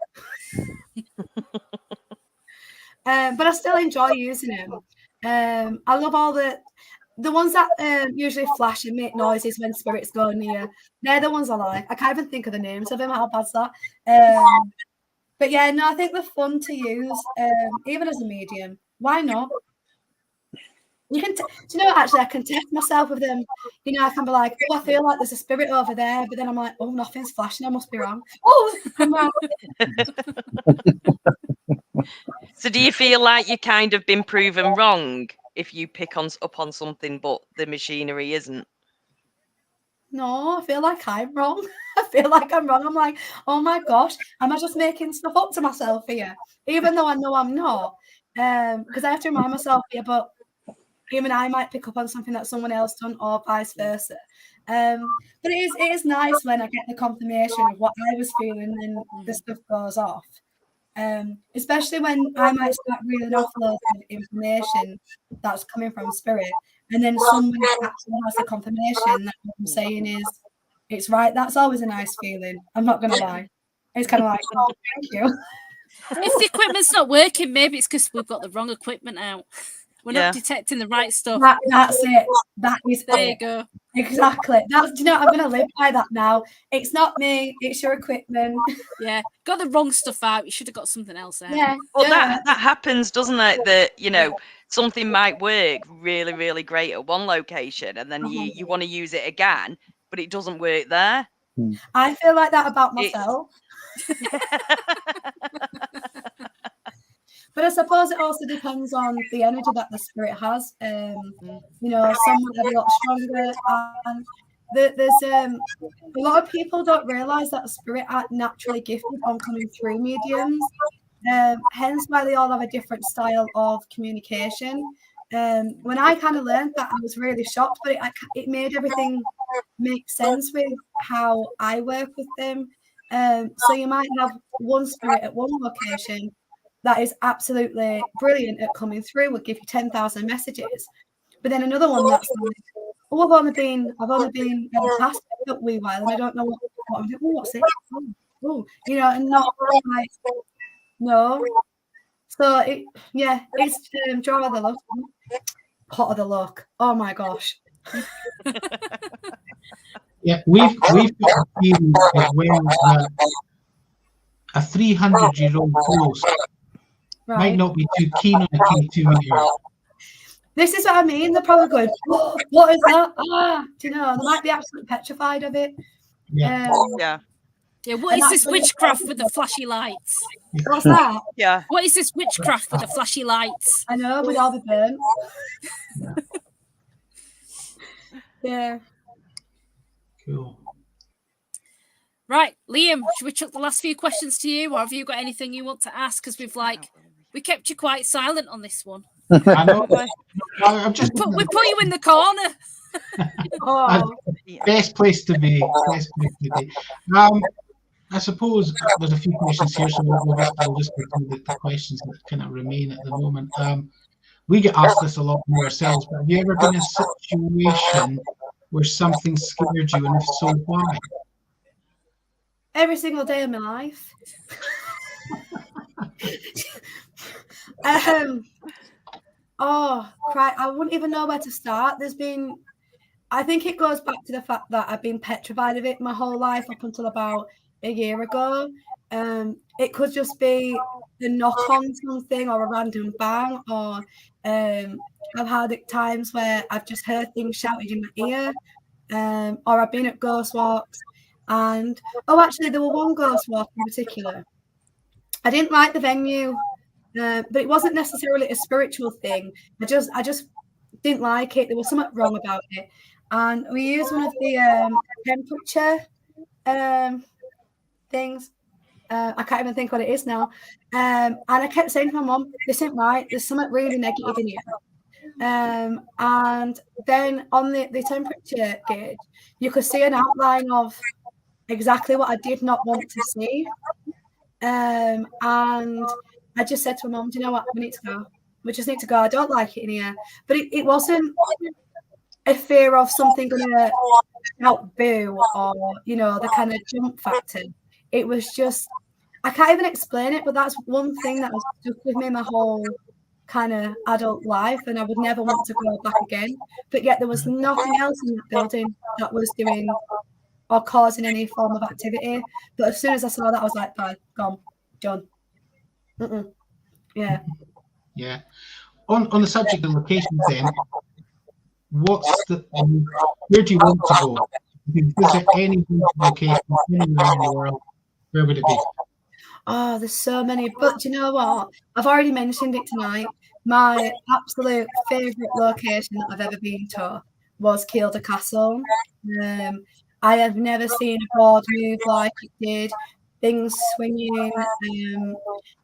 But I still enjoy using them. I love all the ones that usually flash and make noises when spirits go near. They're the ones I like. I can't even think of the names of them. How bad's that? But yeah, no, I think they're fun to use, even as a medium. Why not? You can, do you know what, actually, I can test myself with them. You know, I can be like, oh, I feel like there's a spirit over there. But then I'm like, oh, nothing's flashing. I must be wrong. Oh, I'm wrong. So do you feel like you kind of been proven wrong if you pick up on something but the machinery isn't? No, I feel like I'm wrong. I feel like I'm wrong. I'm like, oh my gosh, am I just making stuff up to myself here? Even though I know I'm not. Because I have to remind myself here, but even I might pick up on something that someone else done or vice versa. But it is nice when I get the confirmation of what I was feeling and the stuff goes off. Especially when I might start reading off loads of information that's coming from spirit, and then someone actually has the confirmation that what I'm saying is it's right. That's always a nice feeling. I'm not gonna lie. It's kind of like, oh, thank you. If the equipment's not working, maybe it's because we've got the wrong equipment out. We're not detecting the right stuff. That's it. That is there. You go. Exactly. That's, you know, I'm going to live by that now. It's not me. It's your equipment. Yeah. Got the wrong stuff out. You should have got something else out. Yeah. Well, that happens, doesn't it? That, you know, something might work really, really great at one location, and then you want to use it again, but it doesn't work there. I feel like that about myself. But I suppose it also depends on the energy that the spirit has. You know, some might have a lot stronger. And there's a lot of people don't realise that spirit are naturally gifted on coming through mediums. Hence why they all have a different style of communication. When I kind of learned that, I was really shocked, but it made everything make sense with how I work with them. So you might have one spirit at one location that is absolutely brilliant at coming through, would give you 10,000 messages. But then another one that's like, oh, I've only been past a wee while and I don't know what I'm doing. Oh, what's it? Oh, you know, and not like, no. So it's draw of the luck, pot of the luck. Oh my gosh. Yeah, we've got a feeling as well that a 300-year-old ghost might not be too keen on a K2 meter. This is what I mean. They're probably going, oh, what is that? Do you know? They might be absolutely petrified of it. Yeah. Yeah, what is this witchcraft with the flashy lights? What's that? Yeah. What is this witchcraft with the flashy lights? I know, we'd all be burnt. Yeah. Cool. Right, Liam, should we chuck the last few questions to you, or have you got anything you want to ask? Because we kept you quite silent on this one. I know. I'm just We put you in the corner. Best place to be. Best place to be. I suppose there's a few questions here, so we'll just go through the questions that kind of remain at the moment. We get asked this a lot more ourselves, but have you ever been in a situation where something scared you, and if so, why? Every single day of my life. I wouldn't even know where to start. I think it goes back to the fact that I've been petrified of it my whole life up until about a year ago. It could just be the knock on something or a random bang, or I've had times where I've just heard things shouted in my ear, or I've been at ghost walks. And actually, there were one ghost walk in particular. I didn't like the venue, but it wasn't necessarily a spiritual thing. I just didn't like it. There was something wrong about it, and we used one of the temperature things. I can't even think what it is now. And I kept saying to my mum, "This ain't right. There's something really negative in here." And then on the temperature gauge, you could see an outline of exactly what I did not want to see. And I just said to my mum, "Do you know what? We need to go. We just need to go. I don't like it in here." But it wasn't a fear of something going to shout boo, or, the kind of jump factor. It was just, I can't even explain it, but that's one thing that has stuck with me my whole kind of adult life, and I would never want to go back again. But yet there was nothing else in that building that was doing or causing any form of activity. But as soon as I saw that, I was like, bye, gone, done. Yeah. Yeah. On the subject of locations then, where do you want to go? If you visit any location anywhere in the world, where would it be? Oh, there's so many. But do you know what? I've already mentioned it tonight. My absolute favourite location that I've ever been to was Kielder Castle. I have never seen a board move like it did. Things swinging,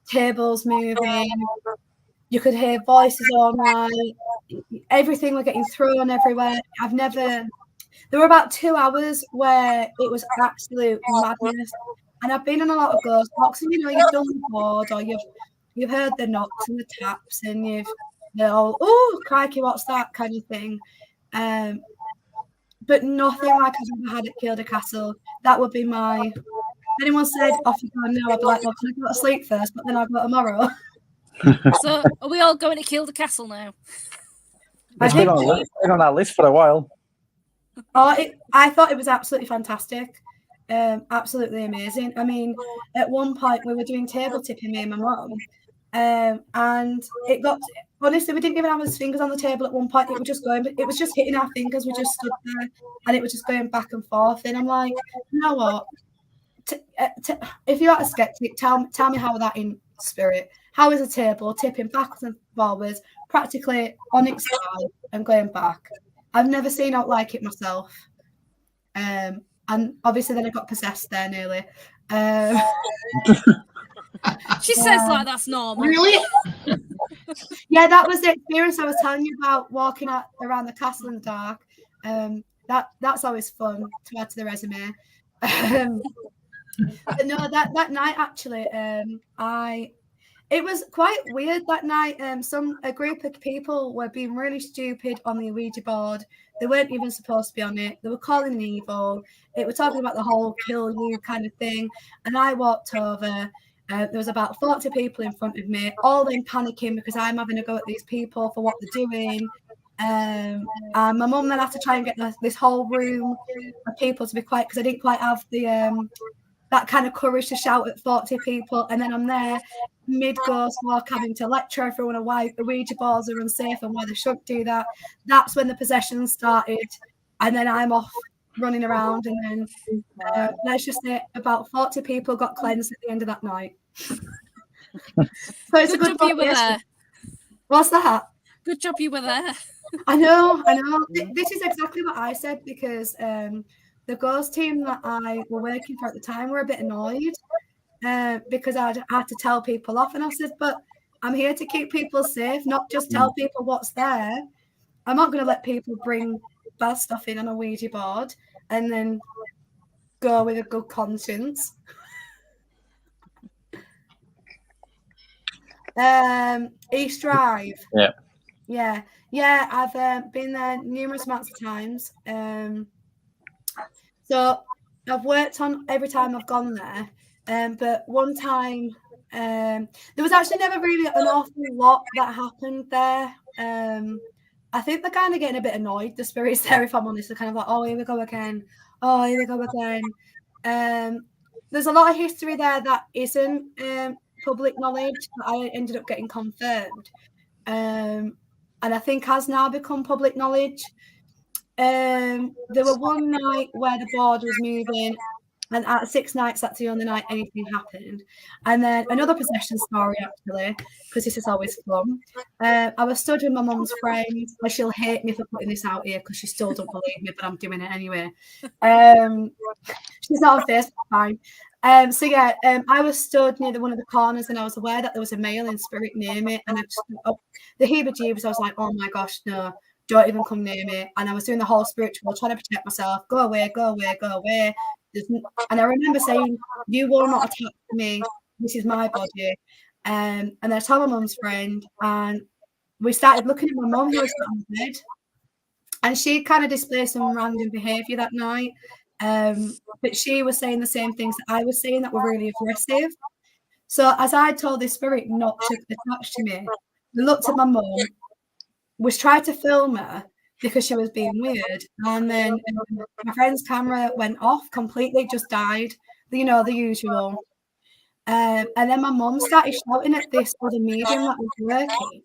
tables moving. You could hear voices all night. Everything was getting thrown everywhere. There were about 2 hours where it was absolute madness. And I've been on a lot of ghost walks, and you've done the board, or you've heard the knocks and the taps, and they're all, oh crikey, what's that kind of thing. But nothing like I've ever had at Kielder Castle. That would be if anyone said off you go now, I'd be like, well, can I go to sleep first, but then I'll go tomorrow. So are we all going to Kielder Castle now? It's been on our list for a while. I thought it was absolutely fantastic. Absolutely amazing. I mean, at one point we were doing table tipping, me and my mum, and it got, honestly, we didn't even have his fingers on the table at one point. It was just hitting our fingers. We just stood there, and it was just going back and forth. And I'm like, you know what? If you're a skeptic, tell me how that in spirit. How is a table tipping backwards and forwards, practically on its side and going back? I've never seen out like it myself. And obviously then I got possessed there nearly. She says like that's normal. Really? Yeah, that was the experience I was telling you about, walking around the castle in the dark. That's always fun to add to the resume. But no, that night actually, it was quite weird that night. A group of people were being really stupid on the Ouija board. They weren't even supposed to be on it. They were calling it evil. It was talking about the whole kill you kind of thing. And I walked over. There was about 40 people in front of me, all then panicking because I'm having a go at these people for what they're doing. And my mum then had to try and get this whole room of people to be quiet because I didn't quite have the that kind of courage to shout at 40 people. And then I'm there mid-ghost walk having to lecture everyone on why the Ouija boards are unsafe and why they shouldn't do that. That's when the possession started. And then I'm off running around, and then let's just say about 40 people got cleansed at the end of that night. So it's a good job you were there. What's that? Good job you were there. I know. This is exactly what I said, because the ghost team that I were working for at the time were a bit annoyed because I'd had to tell people off, and I said, but I'm here to keep people safe, not just tell people what's there. I'm not going to let people bring bad stuff in on a Ouija board and then go with a good conscience. East Drive. Yeah. I've been there numerous amounts of times. So I've worked on every time I've gone there. But one time, there was actually never really an awful lot that happened there. I think they're kind of getting a bit annoyed, the spirits there, if I'm honest. They're kind of like, oh, here we go again. Oh, here we go again. There's a lot of history there that isn't public knowledge that I ended up getting confirmed. And I think has now become public knowledge. There were one night where the board was moving, and at 6 nights, that's the only night anything happened. And then another possession story, actually, because this is always fun. I was stood with my mum's friend, and she'll hate me for putting this out here because she still don't believe me, but I'm doing it anyway. She's not on Facebook, fine. I was stood near one of the corners, and I was aware that there was a male in spirit near me, and the heebie-jeebies, I was like, oh my gosh, no, don't even come near me. And I was doing the whole spiritual, trying to protect myself, go away, go away, go away. And I remember saying, you will not attack me, this is my body. And I told my mum's friend, and we started looking at my mum, who was on the bed, and she kind of displayed some random behaviour that night. But she was saying the same things that I was saying that were really aggressive. So as I told this spirit not to attach to me, we looked at my mum, was trying to film her because she was being weird, and then my friend's camera went off completely, just died, the usual. And then my mum started shouting at this other medium that was working,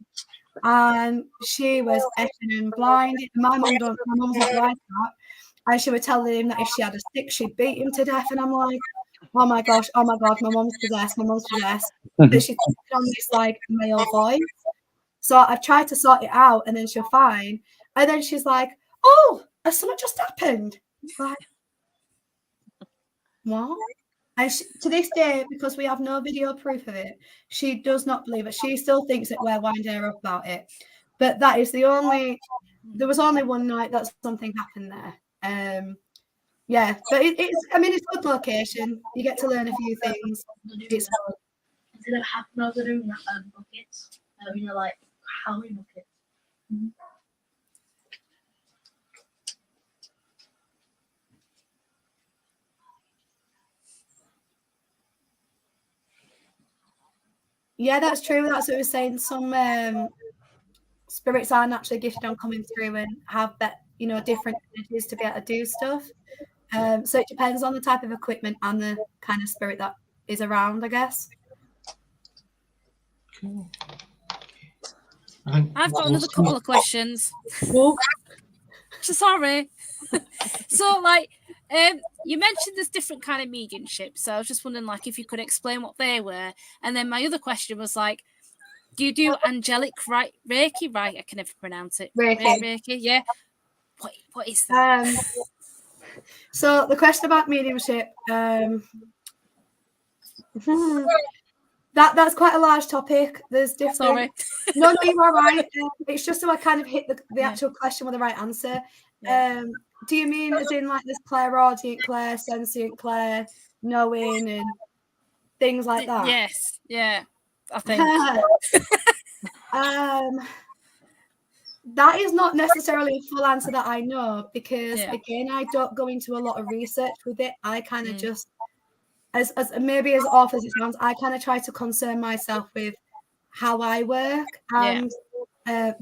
and she was effing and blind. My mum's not like that. And she was telling him that if she had a stick, she'd beat him to death. And I'm like, oh my gosh, oh my God, my mum's possessed. But she's on this like male voice. So I've tried to sort it out, and then she'll fine. And then she's like, oh, has something just happened? Like, what? And to this day, because we have no video proof of it, she does not believe it. She still thinks that we're winding her up about it. But that is there was only one night that something happened there. But it's a good location. You get to learn a few things. It's instead of half miles doing buckets, like Halloween buckets. Mm-hmm. Yeah, that's true. That's what we were saying. Some spirits are naturally gifted on coming through and have that, different energies to be able to do stuff. So it depends on the type of equipment and the kind of spirit that is around, I guess. Cool. I've got another couple of questions. Sorry. So, you mentioned there's different kind of mediumship. So I was just wondering, if you could explain what they were. And then my other question was, do you do angelic Reiki? Right, I can never pronounce it. Reiki, yeah. What is that? So the question about mediumship, that's quite a large topic. There's different. Sorry. No, you're all right. It's just so I kind of hit the actual question with the right answer. Yeah. Do you mean as in this clairaudient, clairsentient, clair knowing and things like that? Yes. Yeah. I think. That is not necessarily a full answer that I know because again, I don't go into a lot of research with it. I kind of just, as maybe as off as it sounds, I kind of try to concern myself with how I work and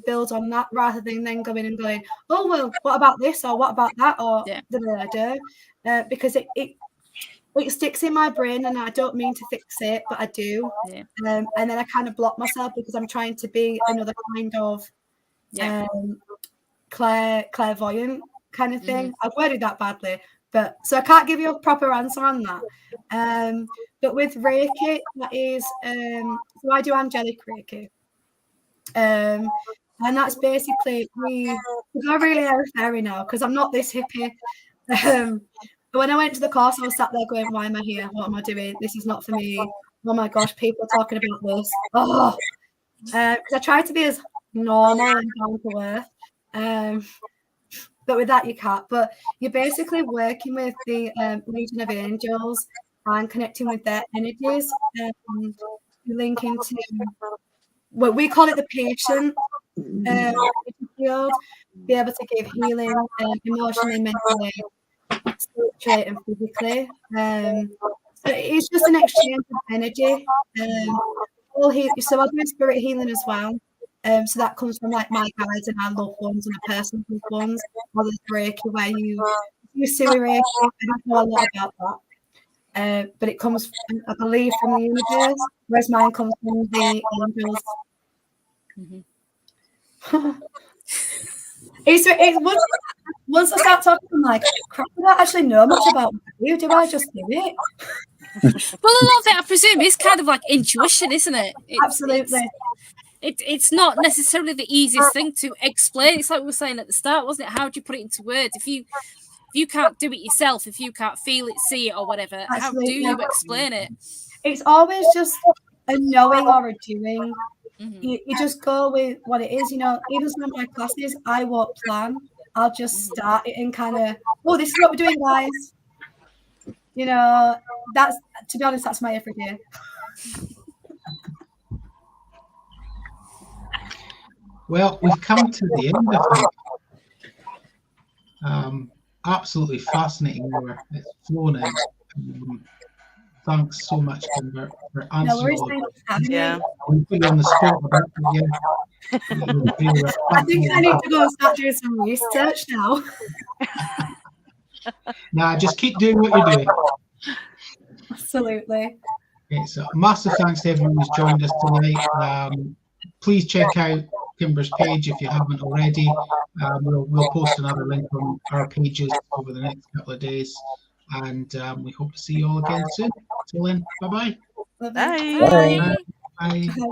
build on that rather than then going and going, oh well, what about this or what about that or because it sticks in my brain and I don't mean to fix it, but I do. Yeah. And then I kind of block myself because I'm trying to be another kind of clairvoyant kind of thing. I worded that badly, but so I can't give you a proper answer on that. But with Reiki, that is so I do angelic Reiki. And that's basically we go really airy now because I'm not this hippie. But when I went to the course, I was sat there going, "Why am I here? What am I doing? This is not for me. Oh my gosh, people are talking about this." Oh, because I try to be as normal and down to earth. But with that, you can't. But you're basically working with the Legion of Angels and connecting with their energies. Linking to what we call it the patient field, be able to give healing emotionally, mentally, spiritually, and physically. So it's just an exchange of energy. So I do spirit healing as well. So that comes from like my guides and our loved ones and the person's loved ones. Or there's Reiki where you Siri Reiki. I don't know a lot about that. But it comes, I believe, from the universe, whereas mine comes from the angels. It's once I start talking, I'm like, crap, I don't actually know much about you. Do I just do it? Well, a lot of it, I presume, is kind of like intuition, isn't it? Absolutely. It's not necessarily the easiest thing to explain. It's like we were saying at the start, wasn't it? How do you put it into words? If you can't do it yourself, if you can't feel it, see it, or whatever, Absolutely. how do you explain it? It's always just a knowing or a doing. You just go with what it is, even some of my classes, I won't plan. I'll just start it and kind of, oh, this is what we're doing, guys. That's, to be honest, that's my everyday. Well, we've come to the end of it. Absolutely fascinating work. It's flown in. Thanks so much, Kimber, for answering all of that. Yeah. We put you on the spot about it, yeah. I think I need to go and start doing some research now. Nah, just keep doing what you're doing. Absolutely. Okay, so massive thanks to everyone who's joined us tonight. Please check out Kimber's page if you haven't already. We'll post another link on our pages over the next couple of days, and we hope to see you all again soon. Till then, bye-bye. Bye-bye. Bye. Bye. Bye.